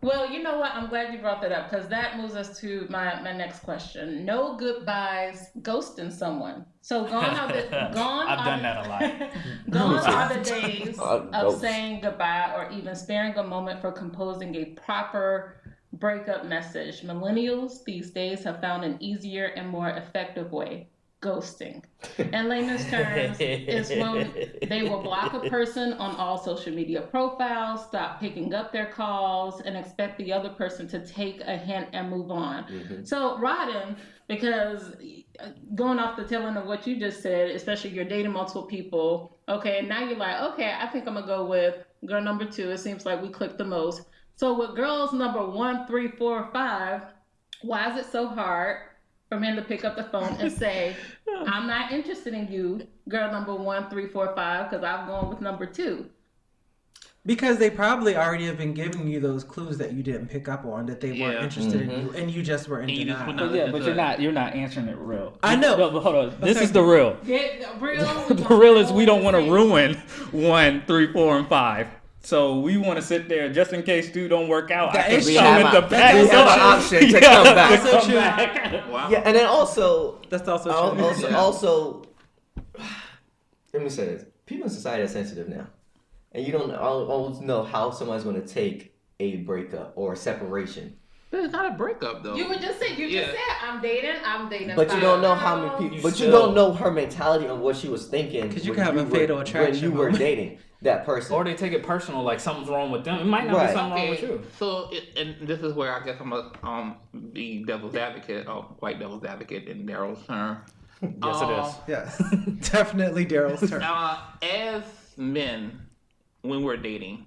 Well, you know what? I'm glad you brought that up because that moves us to my next question. No goodbyes ghosting someone. So gone I've are done that a lot. the Let me gone see. are the days of Ghost. saying goodbye or even sparing a moment for composing a proper breakup message. Millennials these days have found an easier and more effective way. Ghosting. In layman's terms, is when they will block a person on all social media profiles, stop picking up their calls, and expect the other person to take a hint and move on. Hmm. So, Rodden, because going off the tail end of what you just said, especially you're dating multiple people, okay, now you're like, okay, I think I'm gonna go with girl number two. It seems like we clicked the most. So, with girls number one, three, four, five, why is it so hard for men to pick up the phone and say, I'm not interested in you, girl number one, three, four, five, because I'm going with number two. Because they probably already have been giving you those clues that you didn't pick up on, that they weren't Yeah. interested in Mhm. you, and you just were in And you just denial. put But yeah, Listen but to you're it. not answering it real. I know. But hold on. This Okay. is the real. Get real. The real is we don't want to ruin 1, 3, 4, and 5. So we want to sit there just in case two don't work out. That I can is We show have in the a- back. we have an option to come back. Also true. Wow. Yeah, and then also, That's also true. also, let me say this: people in society are sensitive now, and you don't always know how someone's going to take a breakup or a separation. But it's not a breakup though. You would just say, Yeah. I'm dating. But you five. don't know how many people. You But you still- don't know her mentality and what she was thinking. 'Cause you when can have a were- fatal when attraction you were moment. dating that person. Or they take it personal, like something's wrong with them. It might not Right. be something wrong with you. So, and this is where I guess I'm gonna be devil's advocate, or white devil's advocate in Daryl's term. Yes, it is. Yes, definitely Daryl's turn. As men, when we're dating,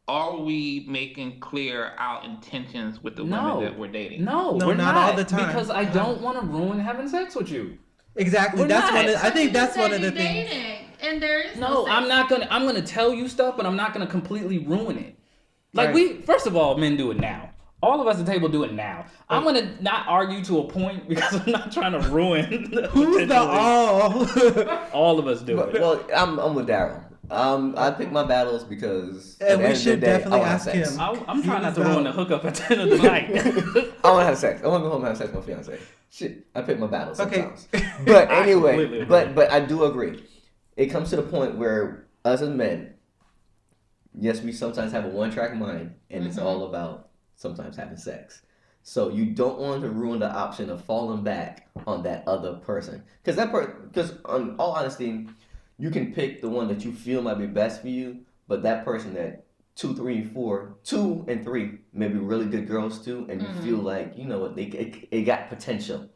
are we making clear our intentions with the No. women that we're dating? No, we're not all the time. Because I don't want to ruin having sex with you. Exactly. We're That's not. one. I think that's one of the you're things. dating, and there is No, sex. I'm gonna tell you stuff, but I'm not gonna completely ruin it. Like Right. first of all, men do it now. All of us at the table do it now. I'm gonna not argue to a point because I'm not trying to ruin. Who's the all? All of us do But, it. well, I'm with Daryl. I pick my battles because And at the we end of the should day, I definitely wanna have ask sex. him. I'm trying not to He was ruin the hookup at the end of the night. I want to have sex. I want to go home and have sex with my fiance. Shit, I pick my battles Okay. sometimes. But I completely anyway, agree. but I do agree. It comes to the point where us as men, yes, we sometimes have a one-track mind, and it's all about sometimes having sex. So you don't want to ruin the option of falling back on that other person, because because on all honesty, you can pick the one that you feel might be best for you, but that person that 2 and 3 may be really good girls too, and you feel like you know what it got potential.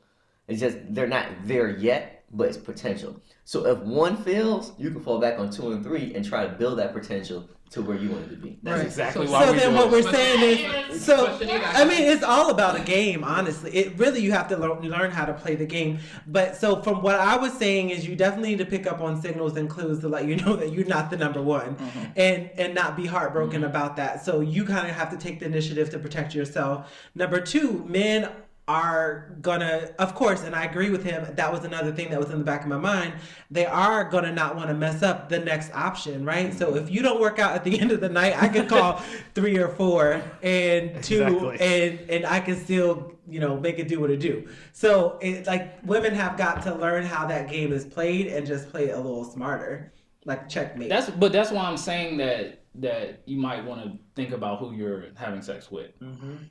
It's just they're not there yet, but it's potential. So if one fails, you can fall back on 2 and 3 and try to build that potential to where you want it to be. That's Right. exactly So why So we then do what it. we're But saying that is, is- so but you got- I mean, it's all about a game. Honestly, it really you have to learn how to play the game. But so from what I was saying is, you definitely need to pick up on signals and clues to let you know that you're not the number one, and not be heartbroken about that. So you kind of have to take the initiative to protect yourself. Number two, men are gonna, of course, and I agree with him, that was another thing that was in the back of my mind, they are gonna not want to mess up the next option, right? So if you don't work out at the end of the night, I can call 3 or 4 and 2 Exactly. and I can still, make it do what it do. So it, like, women have got to learn how that game is played and just play it a little smarter, like checkmate. That's why I'm saying that you might want to think about who you're having sex with,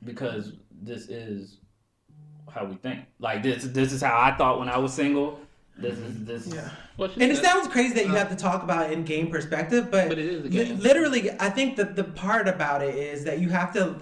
because this is how we think. Like this is how I thought when I was single. This. Yeah. What you And it said- sounds crazy that you have to talk about it in game perspective, but it is a game. literally, I think that the part about it is that you have to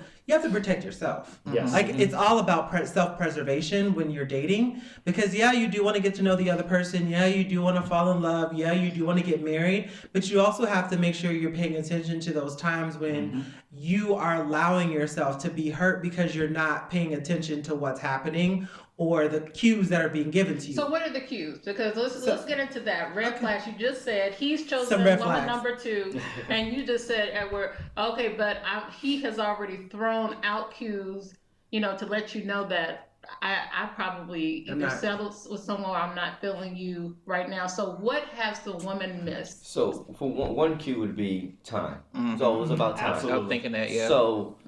protect yourself. Yes. Like it's all about self-preservation when you're dating, because yeah, you do want to get to know the other person. Yeah, you do want to fall in love. Yeah, you do want to get married, but you also have to make sure you're paying attention to those times when you are allowing yourself to be hurt because you're not paying attention to what's happening or the cues that are being given to you. So what are the cues? Because let's get into that. Red flags. You just said he's chosen Some red woman flags. number 2, and you just said Edward. Okay, but he has already thrown out cues, to let you know that I probably I'm either not- settled with someone or I'm not feeling you right now. So what has the woman missed? So for one cue would be time. It's always about time. Absolutely. I'm thinking that, yeah. So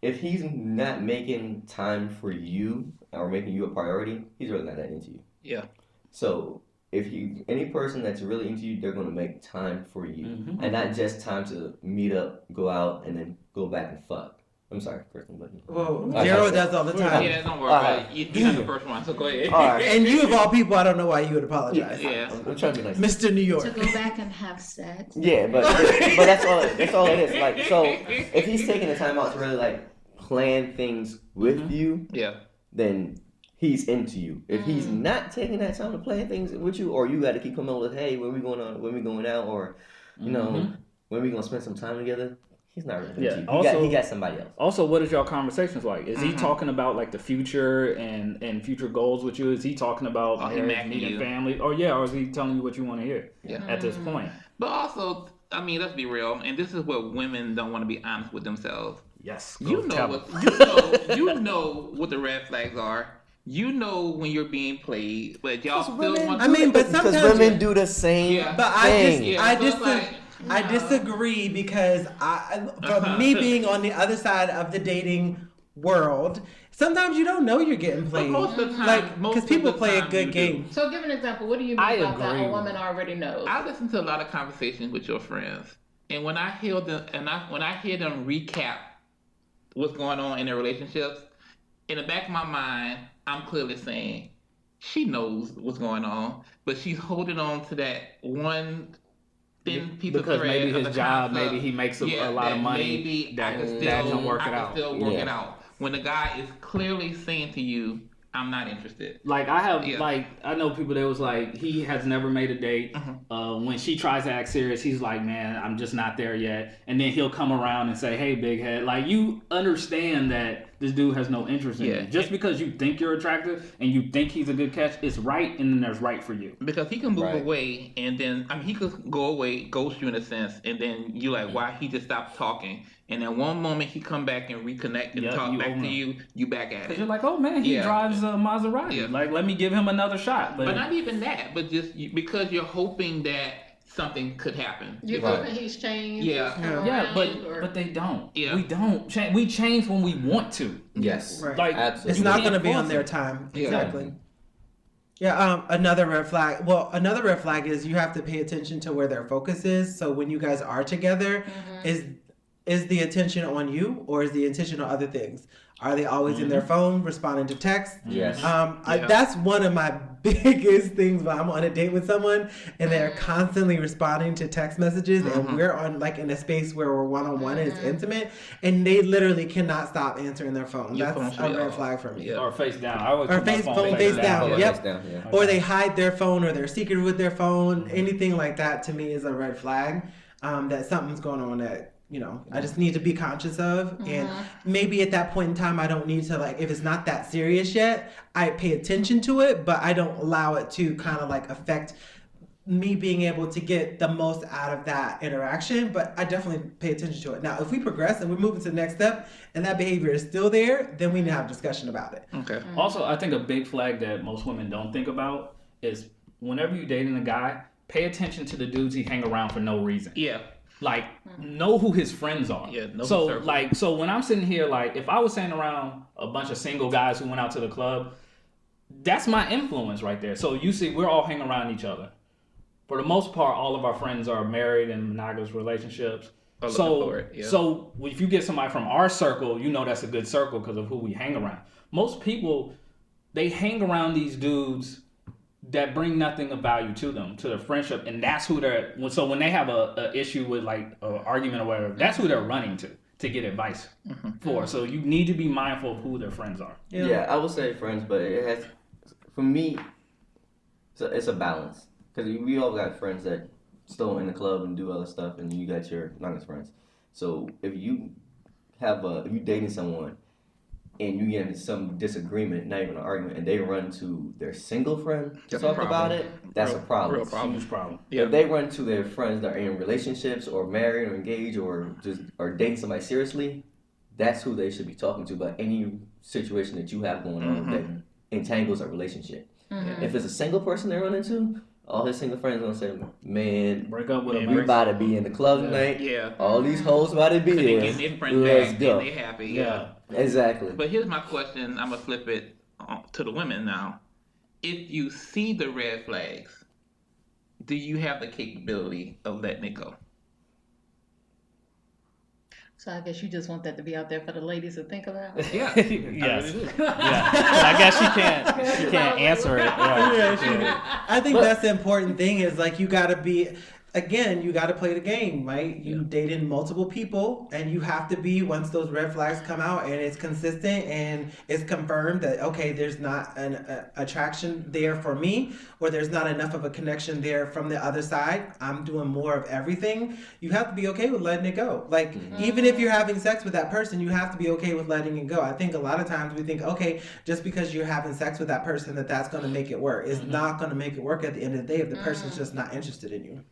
if he's not making time for you or making you a priority, he's really not that into you. Yeah. So if any person that's really into you, they're gonna make time for you, and not just time to meet up, go out, and then go back and fuck. I'm sorry, Kristen, but Well, I Gerald said- does all the time. Yeah, don't worry about it. You're not the first one, so go ahead. All right. And you of all people, I don't know why you would apologize. Yeah. I'm trying to be nice. Mr. New York. To go back and have sex. Yeah, but that's all. That's all it is. Like, so if he's taking the time out to really like plan things with you, Yeah. then he's into you. If he's not taking that time to plan things with you, or you got to keep coming up with, hey, when we going on, when we going out, or you know, when we gonna spend some time together, he's not really into you. Also, he got somebody else. Also, what is y'all conversations like? Is he talking about like the future and future goals with you? Is he talking about Oh, he marriage, macking meeting you. family? Or is he telling you what you want to hear? Yeah. At this point, But also, I mean, let's be real, and this is where women don't want to be honest with themselves. yes. You know what the red flags are. You know when you're being played, but y'all still want. I mean, but Because sometimes women do the same Yeah. But thing. I disagree because from me being on the other side of the dating world, sometimes you don't know you're getting But played. most of the time, Like, most because of people the play a time good you game. do. So give an example. What do you mean I about that agree a with woman already knows? I listen to a lot of conversations with your friends, and when I hear them, when I hear them recap what's going on in their relationships, in the back of my mind, I'm clearly saying she knows what's going on, but she's holding on to that one thin piece of Because thread maybe of his the job, concept. maybe he makes a lot that of money. Maybe that I can still that can work it out. Still work Yeah. it out. When the guy is clearly saying to you, "I'm not interested." Like I have, Yeah. like I know people that was like he has never made a date. When she tries to act serious, he's like, "Man, I'm just not there yet." And then he'll come around and say, "Hey, big head." Like you understand that this dude has no interest in Yeah. you. Just because you think you're attractive and you think he's a good catch, it's right, and then there's right for you. Because he can move Right. away, and then he could go away, ghost you in a sense, and then you like, why he just stopped talking, and then one moment he come back and reconnect and Yep, talk you back own to him. you back at Cause it. you're like, "Oh man, he Yeah. drives a Maserati. Yeah. Like, let me give him another shot." But not even that, but just because you're hoping that something could happen. You Right. hoping he's changed? Yeah. he's come Yeah, around, or- but they don't. Yeah. We don't change. We change when we want to. Yes. Right. Like Absolutely. It's you not can't going to be force on their it. time. Yeah. Exactly. Yeah, another red flag. Well, another red flag is you have to pay attention to where their focus is. So when you guys are together, is the attention on you or is the attention on other things? Are they always in their phone responding to texts? Yes. That's one of my biggest things when I'm on a date with someone and they're constantly responding to text messages and we're on like in a space where we're one-on-one and it's intimate and they literally cannot stop answering their phone. Your That's phone a should red be flag for me. Yeah. Or face down. I always Or put my face- phone phone face down. Yeah, Yep. face down, yeah. Or they hide their phone or they're secret with their phone. Anything like that to me is a red flag that something's going on that, you know, I just need to be conscious of. And maybe at that point in time, I don't need to, like, if it's not that serious yet, I pay attention to it, but I don't allow it to kind of like affect me being able to get the most out of that interaction. But I definitely pay attention to it. Now, if we progress and we're moving to the next step and that behavior is still there, then we need to have a discussion about it. Okay. Also, I think a big flag that most women don't think about is whenever you're dating a guy, pay attention to the dudes he hang around for no reason. Yeah. Like, know who his friends are. Yeah, know his so circle. so when I'm sitting here, like, if I was sitting around a bunch of single guys who went out to the club, that's my influence right there. So you see, we're all hanging around each other. For the most part, all of our friends are married in monogamous relationships. Or looking So, for it, yeah. so if you get somebody from our circle, you know that's a good circle because of who we hang around. Most people, they hang around these dudes that bring nothing of value to them, to their friendship, and that's who they're. So when they have a issue with like an argument or whatever, that's who they're running to get advice for. So you need to be mindful of who their friends are. Yeah, I would say friends, but it has, for me, it's a balance. Because we all got friends that still in the club and do other stuff, and you got your non friends. So if you if you dating someone and you get into some disagreement, not even an argument, and they run to their single friend to That's a talk problem. about it, that's a problem. Real problem. Huge problem. Yeah. If they run to their friends that are in relationships or married or engaged or just or dating somebody seriously, that's who they should be talking to about any situation that you have going on that entangles a relationship. If it's a single person they run into, all his single friends gonna say, "Man, Break up with Yeah, them. we man. about to be in the club tonight. Yeah. All these hoes about to be They here. get their friend Let's back, go." and they happy. Yeah. Exactly. But here's my question. I'm gonna flip it to the women now. If you see the red flags, do you have the capability of letting it go? So I guess you just want that to be out there for the ladies to think about. Yeah. Yes. Yeah. I guess she can't answer it. Yeah. I think that's the important thing is like you gotta be again, you gotta play the game, right? You dated multiple people and you have to be once those red flags come out and it's consistent and it's confirmed that okay, there's not an attraction there for me or there's not enough of a connection there from the other side. I'm doing more of everything. You have to be okay with letting it go. Like even if you're having sex with that person, you have to be okay with letting it go. I think a lot of times we think, okay, just because you're having sex with that person that's going to make it work. It's not going to make it work at the end of the day if the person's just not interested in you.